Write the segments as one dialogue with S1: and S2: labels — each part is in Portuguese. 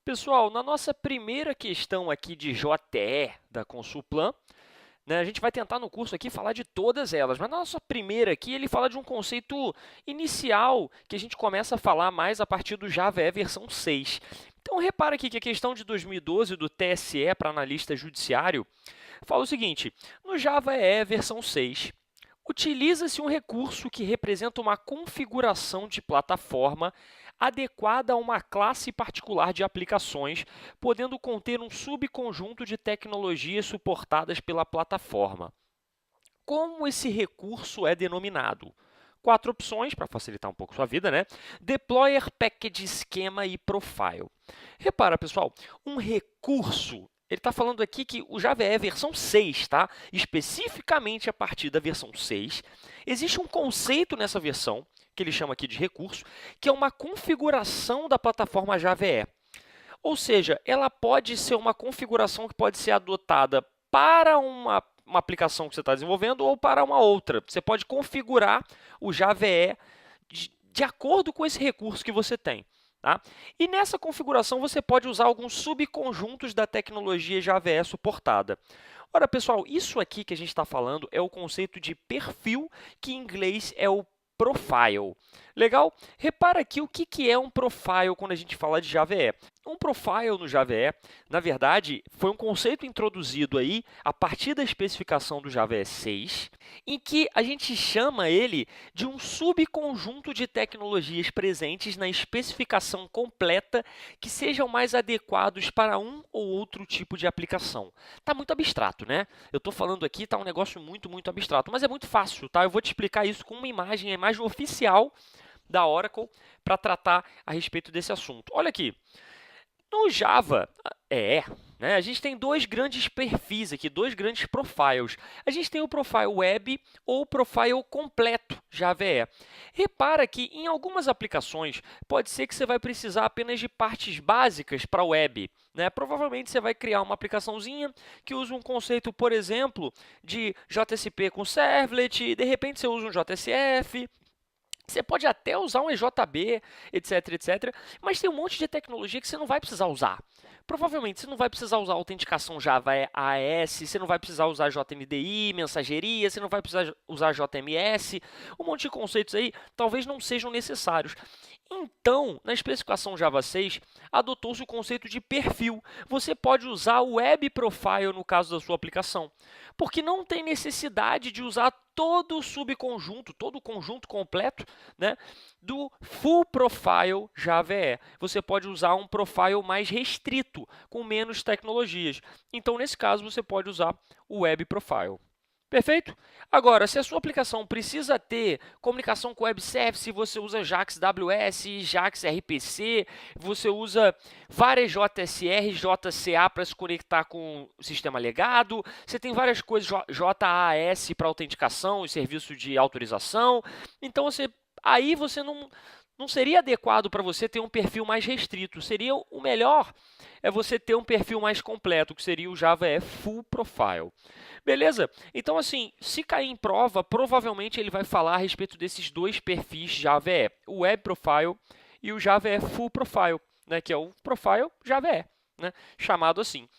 S1: Pessoal, na nossa primeira questão aqui de JE da Consulplan, né, a gente vai tentar no curso aqui falar de todas elas, mas na nossa primeira aqui ele fala de um conceito inicial que a gente começa a falar mais a partir do Java EE versão 6. Então, repara aqui que a questão de 2012 do TSE para analista judiciário fala o seguinte: no Java EE versão 6, utiliza-se um recurso que representa uma configuração de plataforma adequada a uma classe particular de aplicações, podendo conter um subconjunto de tecnologias suportadas pela plataforma. Como esse recurso é denominado? 4 opções, para facilitar um pouco sua vida, né? Deployer, Package, Schema e Profile. Repara, pessoal, um recurso, ele está falando aqui que o Java EE versão 6, tá? Especificamente a partir da versão 6, existe um conceito nessa versão, que ele chama aqui de recurso, que é uma configuração da plataforma Java EE. Ou seja, ela pode ser uma configuração que pode ser adotada para uma aplicação que você está desenvolvendo ou para uma outra. Você pode configurar o Java EE de acordo com esse recurso que você tem. Tá? E nessa configuração, você pode usar alguns subconjuntos da tecnologia Java EE suportada. Ora, pessoal, isso aqui que a gente está falando é o conceito de perfil, que em inglês é o profile. Legal? Repara aqui o que é um profile quando a gente fala de Java EE. Um profile no Java EE, na verdade, foi um conceito introduzido aí a partir da especificação do Java EE 6, em que a gente chama ele de um subconjunto de tecnologias presentes na especificação completa que sejam mais adequados para um ou outro tipo de aplicação. Está muito abstrato, né? Eu estou falando aqui, está um negócio muito abstrato, mas é muito fácil, tá? Eu vou te explicar isso com uma imagem, a imagem oficial da Oracle para tratar a respeito desse assunto. Olha aqui, no Java EE, né, a gente tem dois grandes perfis aqui, dois grandes profiles. A gente tem o profile web ou o profile completo Java EE. Repara que em algumas aplicações pode ser que você vai precisar apenas de partes básicas para a web. Né? Provavelmente você vai criar uma aplicaçãozinha que usa um conceito, por exemplo, de JSP com Servlet, e de repente você usa um JSF. Você pode até usar um EJB, etc, mas tem um monte de tecnologia que você não vai precisar usar. Provavelmente você não vai precisar usar autenticação Java AES, você não vai precisar usar JNDI, mensageria, você não vai precisar usar JMS, um monte de conceitos aí talvez não sejam necessários. Então, na especificação Java 6, adotou-se o conceito de perfil. Você pode usar o Web Profile no caso da sua aplicação, porque não tem necessidade de usar todo o subconjunto, todo o conjunto completo, né, do Full Profile Java EE. Você pode usar um profile mais restrito, com menos tecnologias. Então, nesse caso, você pode usar o Web Profile. Perfeito? Agora, se a sua aplicação precisa ter comunicação com Web Service, você usa JAX WS, JAX RPC, você usa várias JSR, JCA para se conectar com o sistema legado, você tem várias coisas, JAS para autenticação e serviço de autorização. Então, aí você não seria adequado para você ter um perfil mais restrito. Seria o melhor é você ter um perfil mais completo, que seria o Java EE Full Profile. Beleza? Então, assim, se cair em prova, provavelmente ele vai falar a respeito desses dois perfis Java EE, o Web Profile e o Java EE Full Profile, né, que é o Profile Java EE, né, chamado assim.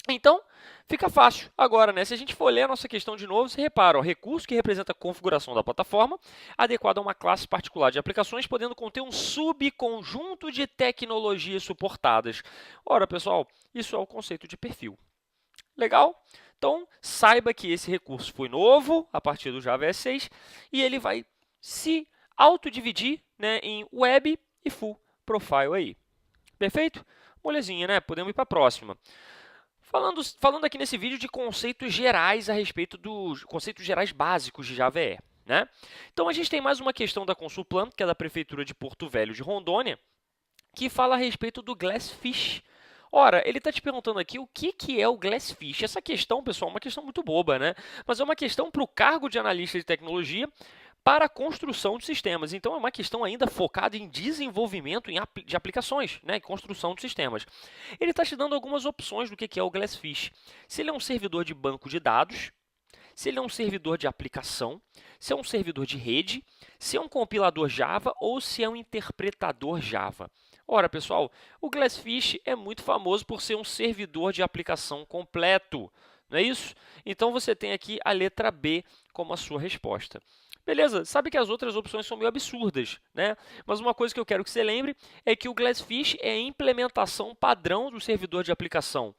S1: Então, fica fácil. Agora, né, se a gente for ler a nossa questão de novo, você repara, o recurso que representa a configuração da plataforma, adequado a uma classe particular de aplicações, podendo conter um subconjunto de tecnologias suportadas. Ora, pessoal, isso é o conceito de perfil. Legal? Então, saiba que esse recurso foi novo, a partir do Java EE 6, e ele vai se autodividir, né, em Web e Full Profile aí. Perfeito? Molezinha, né? Podemos ir para a próxima. Falando aqui nesse vídeo de conceitos gerais a respeito dos conceitos gerais básicos de Java EE. Né? Então, a gente tem mais uma questão da Consulplan, que é da Prefeitura de Porto Velho de Rondônia, que fala a respeito do Glassfish. Ora, ele está te perguntando aqui o que é o Glassfish. Essa questão, pessoal, é uma questão muito boba, né? Mas é uma questão para o cargo de analista de tecnologia para a construção de sistemas. Então, é uma questão ainda focada em desenvolvimento de aplicações, né? Construção de sistemas. Ele está te dando algumas opções do que é o Glassfish. Se ele é um servidor de banco de dados, se ele é um servidor de aplicação, se é um servidor de rede, se é um compilador Java ou se é um interpretador Java. Ora, pessoal, o Glassfish é muito famoso por ser um servidor de aplicação completo, não é isso? Então, você tem aqui a letra B como a sua resposta. Beleza, sabe que as outras opções são meio absurdas, né? Mas uma coisa que eu quero que você lembre é que o Glassfish é a implementação padrão do servidor de aplicação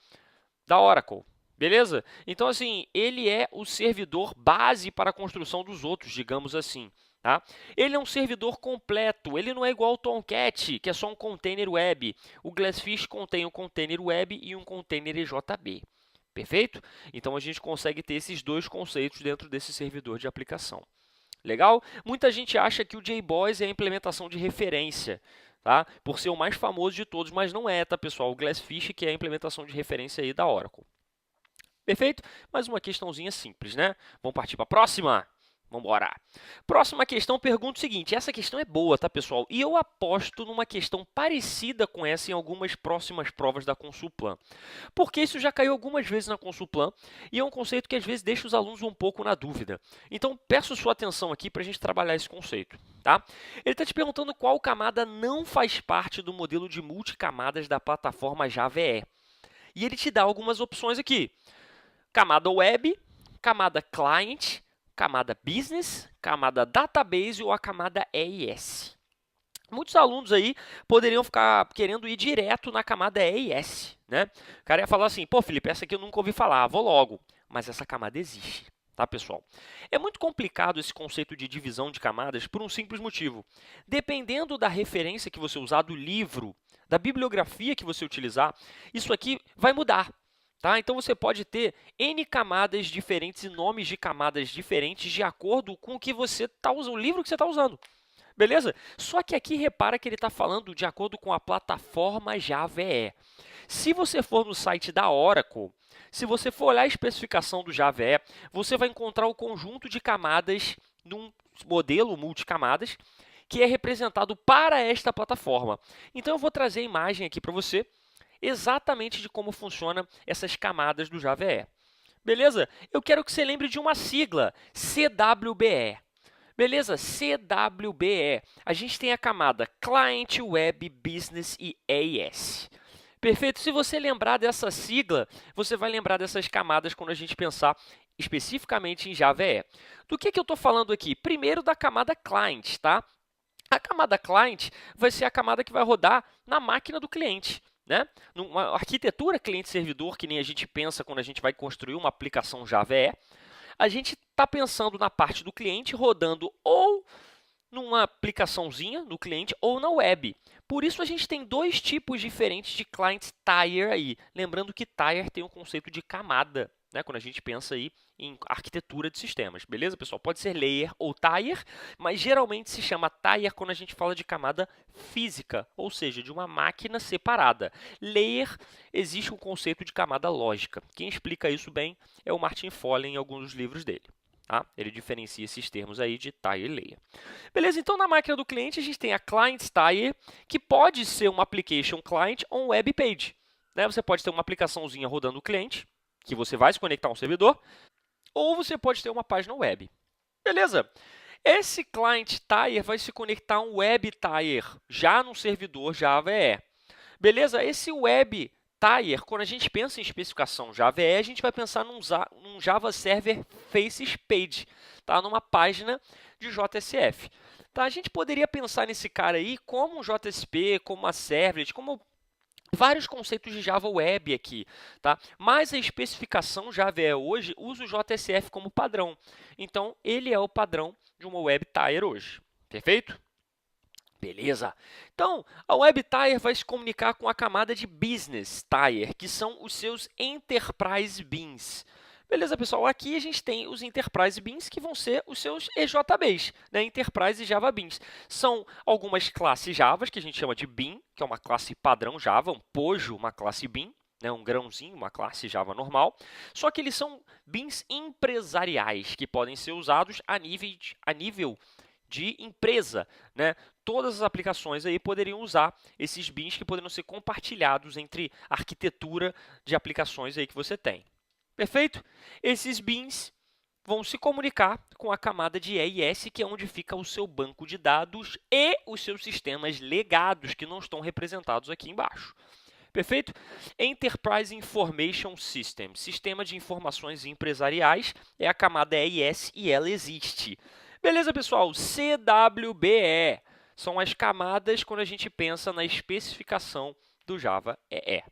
S1: da Oracle. Beleza? Então, assim, ele é o servidor base para a construção dos outros, digamos assim. Tá? Ele é um servidor completo, ele não é igual ao Tomcat, que é só um container web. O Glassfish contém um container web e um container EJB. Perfeito? Então, a gente consegue ter esses dois conceitos dentro desse servidor de aplicação. Legal? Muita gente acha que o JBoss é a implementação de referência, tá? Por ser o mais famoso de todos, mas não é, tá, pessoal? O Glassfish que é a implementação de referência aí da Oracle. Perfeito? Mais uma questãozinha simples, né? Vamos partir para a próxima? Vamos embora. Próxima questão pergunta o seguinte, essa questão é boa, tá, pessoal? E eu aposto numa questão parecida com essa em algumas próximas provas da Consulplan. Porque isso já caiu algumas vezes na Consulplan e é um conceito que às vezes deixa os alunos um pouco na dúvida. Então, peço sua atenção aqui para a gente trabalhar esse conceito, tá? Ele está te perguntando qual camada não faz parte do modelo de multicamadas da plataforma Java EE. E ele te dá algumas opções aqui. Camada web, camada client, camada business, camada database ou a camada EIS. Muitos alunos aí poderiam ficar querendo ir direto na camada EIS, né? O cara ia falar assim, pô, Felipe, essa aqui eu nunca ouvi falar, vou logo. Mas essa camada existe, tá, pessoal? É muito complicado esse conceito de divisão de camadas por um simples motivo. Dependendo da referência que você usar, do livro, da bibliografia que você utilizar, isso aqui vai mudar. Tá? Então, você pode ter N camadas diferentes e nomes de camadas diferentes de acordo com o que você está usando, o livro que você está usando. Beleza? Só que aqui repara que ele está falando de acordo com a plataforma Java EE. Se você for no site da Oracle, se você for olhar a especificação do Java EE, você vai encontrar o conjunto de camadas num modelo multicamadas que é representado para esta plataforma. Então, eu vou trazer a imagem aqui para você exatamente de como funcionam essas camadas do Java EE. Beleza? Eu quero que você lembre de uma sigla, CWBE. Beleza? CWBE. A gente tem a camada Client, Web, Business e EIS. Perfeito? Se você lembrar dessa sigla, você vai lembrar dessas camadas quando a gente pensar especificamente em Java EE. Do que eu estou falando aqui? Primeiro da camada Client, tá? A camada Client vai ser a camada que vai rodar na máquina do cliente. Né? Numa arquitetura cliente-servidor, que nem a gente pensa quando a gente vai construir uma aplicação Java EE, a gente está pensando na parte do cliente rodando ou numa aplicaçãozinha no cliente ou na web. Por isso, a gente tem dois tipos diferentes de client tier aí. Lembrando que tier tem o conceito de camada, né? Quando a gente pensa aí em arquitetura de sistemas. Beleza, pessoal? Pode ser layer ou tier, mas geralmente se chama tier quando a gente fala de camada física, ou seja, de uma máquina separada. Layer, existe um conceito de camada lógica. Quem explica isso bem é o Martin Follen em alguns dos livros dele. Tá? Ele diferencia esses termos aí de tier e layer. Beleza? Então, na máquina do cliente, a gente tem a client tier, que pode ser uma application client ou um web page. Né? Você pode ter uma aplicaçãozinha rodando no cliente, que você vai se conectar a um servidor, ou você pode ter uma página web. Beleza? Esse client tier vai se conectar a um web tier, já no servidor Java EE. Beleza? Esse web tier, quando a gente pensa em especificação Java EE, a gente vai pensar num Java Server Faces Page, tá? Numa página de JSF. Tá? A gente poderia pensar nesse cara aí como um JSP, como uma servlet, como vários conceitos de Java Web aqui, tá? Mas a especificação Java EE hoje usa o JSF como padrão. Então, ele é o padrão de uma web tier hoje. Perfeito? Beleza. Então, a web tier vai se comunicar com a camada de business tier, que são os seus enterprise beans. Beleza, pessoal? Aqui a gente tem os Enterprise Beans, que vão ser os seus EJBs, né? Enterprise Java Beans. São algumas classes Java, que a gente chama de Bean, que é uma classe padrão Java, um pojo, uma classe Bean, né? Um grãozinho, uma classe Java normal. Só que eles são beans empresariais, que podem ser usados a nível de empresa, né? Todas as aplicações aí poderiam usar esses beans que poderiam ser compartilhados entre a arquitetura de aplicações aí que você tem. Perfeito? Esses beans vão se comunicar com a camada de E e S, que é onde fica o seu banco de dados e os seus sistemas legados, que não estão representados aqui embaixo. Perfeito? Enterprise Information System, Sistema de Informações Empresariais, é a camada EIS e ela existe. Beleza, pessoal? CWBE são as camadas quando a gente pensa na especificação do Java EE.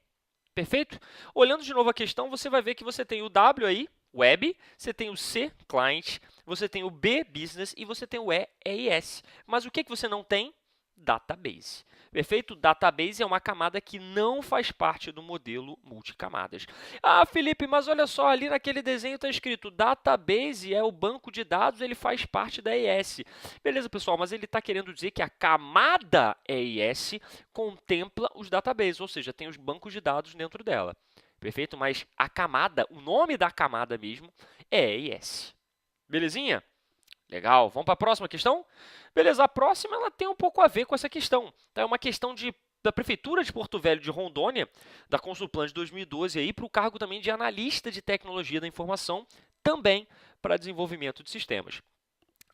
S1: Perfeito? Olhando de novo a questão, você vai ver que você tem o W aí, Web, você tem o C, Client, você tem o B, Business, e você tem o E, EIS. Mas o que você não tem? Database. Perfeito? Database é uma camada que não faz parte do modelo multicamadas. Ah, Felipe, mas olha só, ali naquele desenho está escrito database é o banco de dados, ele faz parte da EIS. Beleza, pessoal, mas ele está querendo dizer que a camada EIS contempla os databases, ou seja, tem os bancos de dados dentro dela. Perfeito? Mas a camada, o nome da camada mesmo é EIS. Belezinha? Legal. Vamos para a próxima questão? Beleza, a próxima ela tem um pouco a ver com essa questão. É uma questão da Prefeitura de Porto Velho de Rondônia, da Consulplan de 2012, para o cargo também de analista de tecnologia da informação, também para desenvolvimento de sistemas.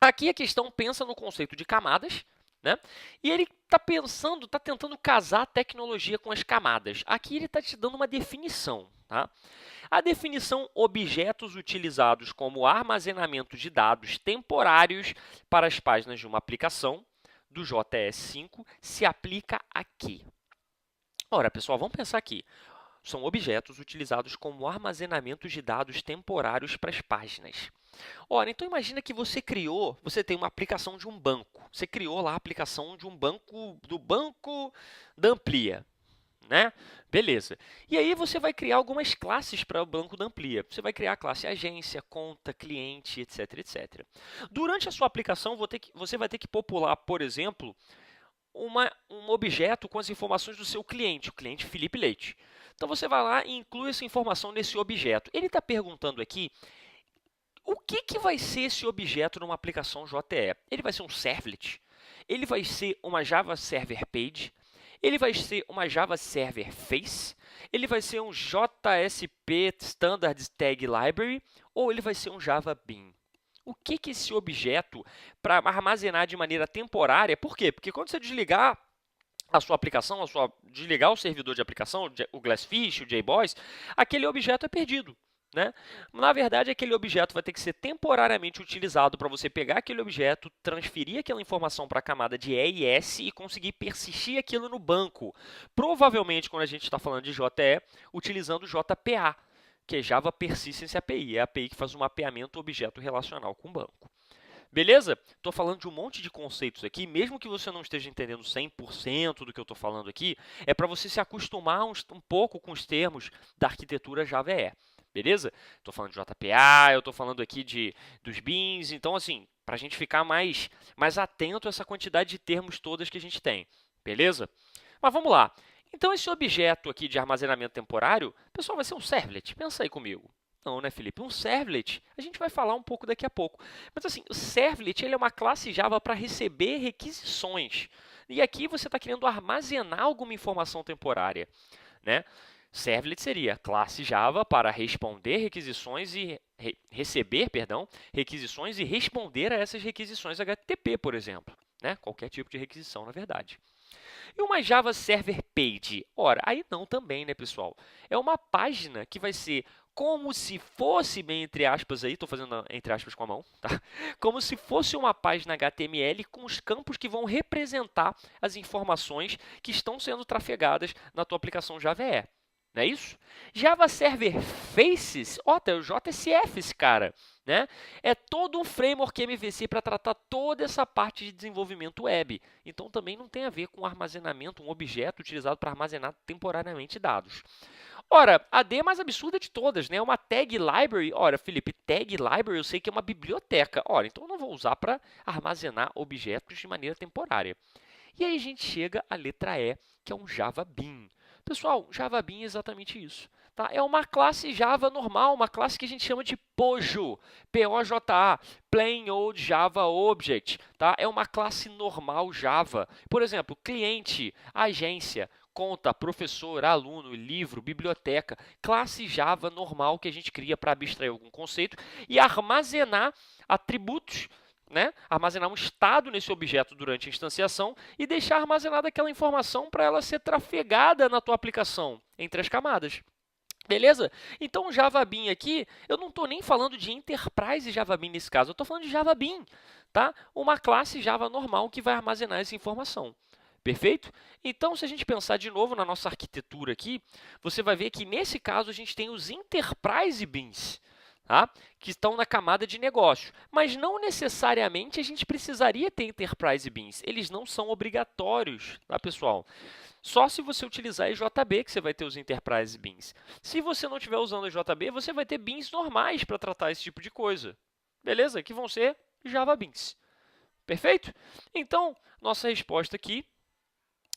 S1: Aqui a questão pensa no conceito de camadas, né? E ele está tentando casar a tecnologia com as camadas. Aqui ele está te dando uma definição, tá? A definição objetos utilizados como armazenamento de dados temporários para as páginas de uma aplicação do JS5 se aplica aqui. Ora, pessoal, vamos pensar aqui. São objetos utilizados como armazenamento de dados temporários para as páginas. Ora, então imagina que você tem uma aplicação de um banco. Você criou lá a aplicação de um banco, do banco da Amplia, né? Beleza. E aí você vai criar algumas classes para o banco da Amplia. Você vai criar a classe agência, conta, cliente, etc, etc. Durante a sua aplicação, você vai ter que popular, por exemplo, um objeto com as informações do seu cliente, o cliente Felipe Leite. Então, você vai lá e inclui essa informação nesse objeto. Ele está perguntando aqui o que vai ser esse objeto numa aplicação JE. Ele vai ser um servlet? Ele vai ser uma Java Server Page? Ele vai ser uma Java Server Face? Ele vai ser um JSP Standard Tag Library? Ou ele vai ser um Java Bean? O que esse objeto, para armazenar de maneira temporária, por quê? Porque quando você desligar a sua aplicação, desligar o servidor de aplicação, o Glassfish, o JBoss, aquele objeto é perdido, né? Na verdade, aquele objeto vai ter que ser temporariamente utilizado para você pegar aquele objeto, transferir aquela informação para a camada de EIS e conseguir persistir aquilo no banco. Provavelmente, quando a gente está falando de JE, utilizando JPA, que é Java Persistence API, é a API que faz o mapeamento objeto relacional com o banco. Beleza? Estou falando de um monte de conceitos aqui, mesmo que você não esteja entendendo 100% do que eu estou falando aqui, é para você se acostumar um pouco com os termos da arquitetura Java EE. Beleza? Estou falando de JPA, eu estou falando aqui dos beans, então assim, para a gente ficar mais atento a essa quantidade de termos todas que a gente tem. Beleza? Mas vamos lá. Então, esse objeto aqui de armazenamento temporário, pessoal, vai ser um servlet. Pensa aí comigo. Não, né, Felipe? Um servlet, a gente vai falar um pouco daqui a pouco. Mas, assim, o servlet ele é uma classe Java para receber requisições. E aqui você está querendo armazenar alguma informação temporária, né? Servlet seria classe Java para responder requisições e receber, requisições e responder a essas requisições HTTP, por exemplo, né? Qualquer tipo de requisição, na verdade. E uma Java Server Page? Ora, aí não também, né, pessoal? É uma página que vai ser como se fosse, bem entre aspas aí, estou fazendo entre aspas com a mão, tá? Como se fosse uma página HTML com os campos que vão representar as informações que estão sendo trafegadas na tua aplicação Java EE. Não é isso? Java Server Faces, ó, tem o JSF esse cara, né? É todo um framework MVC para tratar toda essa parte de desenvolvimento web. Então, também não tem a ver com armazenamento, um objeto utilizado para armazenar temporariamente dados. Ora, a D mais absurda de todas, né? Uma Tag Library. Ora, Felipe, Tag Library eu sei que é uma biblioteca. Ora, então eu não vou usar para armazenar objetos de maneira temporária. E aí a gente chega à letra E, que é um Java Bean. Pessoal, Java Bean é exatamente isso. Tá? É uma classe Java normal, uma classe que a gente chama de POJO, P-O-J-A, Plain Old Java Object. Tá? É uma classe normal Java. Por exemplo, cliente, agência, conta, professor, aluno, livro, biblioteca, classe Java normal que a gente cria para abstrair algum conceito e armazenar atributos, né? Armazenar um estado nesse objeto durante a instanciação e deixar armazenada aquela informação para ela ser trafegada na tua aplicação entre as camadas. Beleza? Então, o Java Bean aqui, eu não estou nem falando de Enterprise Java Bean nesse caso, eu estou falando de Java Bean, tá? Uma classe Java normal que vai armazenar essa informação. Perfeito? Então, se a gente pensar de novo na nossa arquitetura aqui, você vai ver que nesse caso a gente tem os Enterprise Beans, tá? Que estão na camada de negócio. Mas não necessariamente a gente precisaria ter Enterprise Beans. Eles não são obrigatórios, tá, pessoal? Só se você utilizar EJB que você vai ter os Enterprise Beans. Se você não estiver usando EJB, você vai ter beans normais para tratar esse tipo de coisa. Beleza? Que vão ser Java Beans. Perfeito? Então, nossa resposta aqui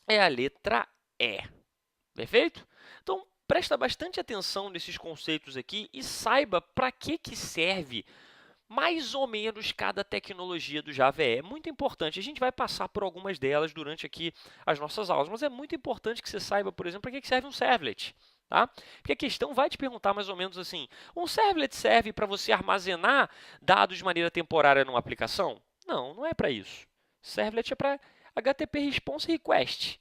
S1: é a letra E. Perfeito? Então, presta bastante atenção nesses conceitos aqui e saiba para que serve mais ou menos cada tecnologia do Java EE. É muito importante. A gente vai passar por algumas delas durante aqui as nossas aulas, mas é muito importante que você saiba, por exemplo, para que serve um servlet. Tá? Porque a questão vai te perguntar mais ou menos assim, um servlet serve para você armazenar dados de maneira temporária numa aplicação? Não, não é para isso. Servlet é para HTTP Response Request.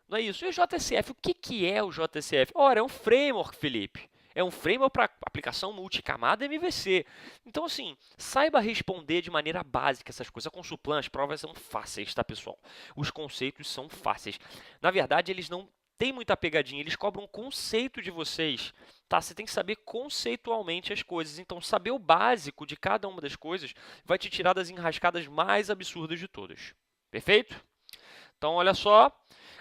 S1: Não é isso. E o JCF? O que é o JCF? Ora, é um framework, Felipe. É um framework para aplicação multicamada MVC. Então, assim, saiba responder de maneira básica essas coisas. A Consulplan, as provas são fáceis, tá, pessoal? Os conceitos são fáceis. Na verdade, eles não têm muita pegadinha, eles cobram conceito de vocês. Tá? Você tem que saber conceitualmente as coisas. Então, saber o básico de cada uma das coisas vai te tirar das enrascadas mais absurdas de todas. Perfeito? Então, olha só.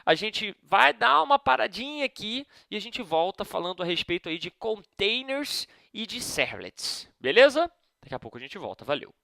S1: A gente vai dar uma paradinha aqui e a gente volta falando a respeito aí de containers e de servlets. Beleza? Daqui a pouco a gente volta. Valeu!